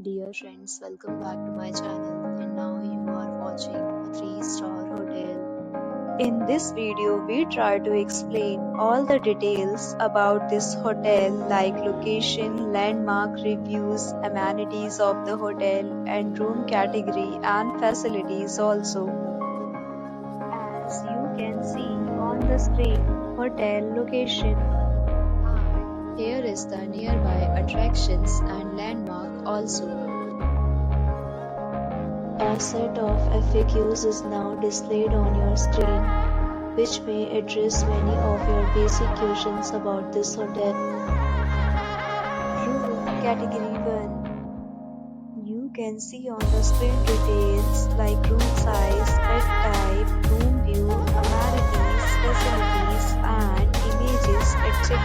Dear friends, welcome back to my channel, and now you are watching a 3-star hotel. In this video, we try to explain all the details about this hotel like location, landmark reviews, amenities of the hotel, and room category and facilities also. As you can see on the screen, hotel location. And here is the nearby attractions and landmark also. A set of FAQs is now displayed on your screen, which may address many of your basic questions about this hotel. Room Category 1. You can see on the screen details like room size, bed type, room view, amenities, facilities, and images, etc.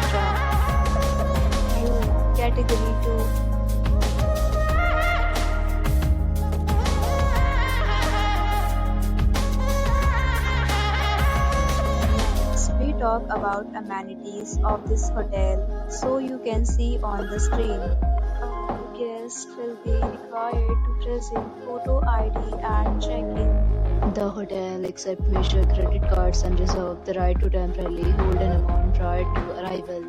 Room Category 2. Talk about amenities of this hotel, so you can see on the screen. All guests will be required to present photo ID and check-in. The hotel accepts major credit cards and reserves the right to temporarily hold an amount prior to arrival.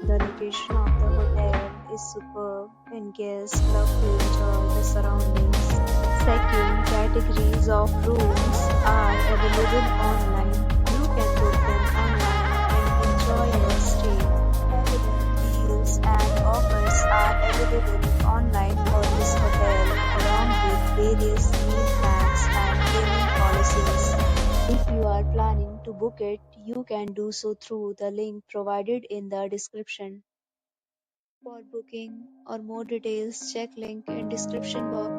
The location of the hotel is superb and guests love to enjoy the surroundings. Second, categories of rooms are available online. You can book them online. Enjoy your stay. Deals and offers are available online for this hotel, along with various meal plans and payment policies. If you are planning to book it, you can do so through the link provided in the description. For booking or more details, check link in description box.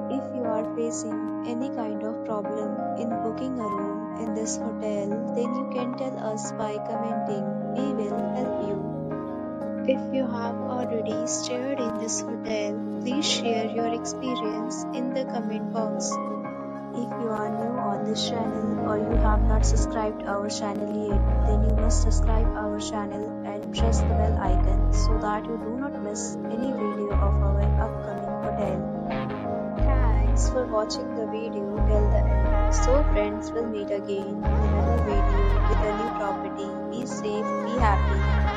If you are facing any kind of problem in booking a room in this hotel, then you can tell us by commenting. We will help you. If you have already stayed in this hotel, please share your experience in the comment box. If you are new on this channel or you have not subscribed our channel yet, then you must subscribe our channel and press the bell icon so that you do not miss any video of our upcoming hotel. Thanks for watching the video till the end. So friends, will meet again in another video with a new property. Be safe, be happy.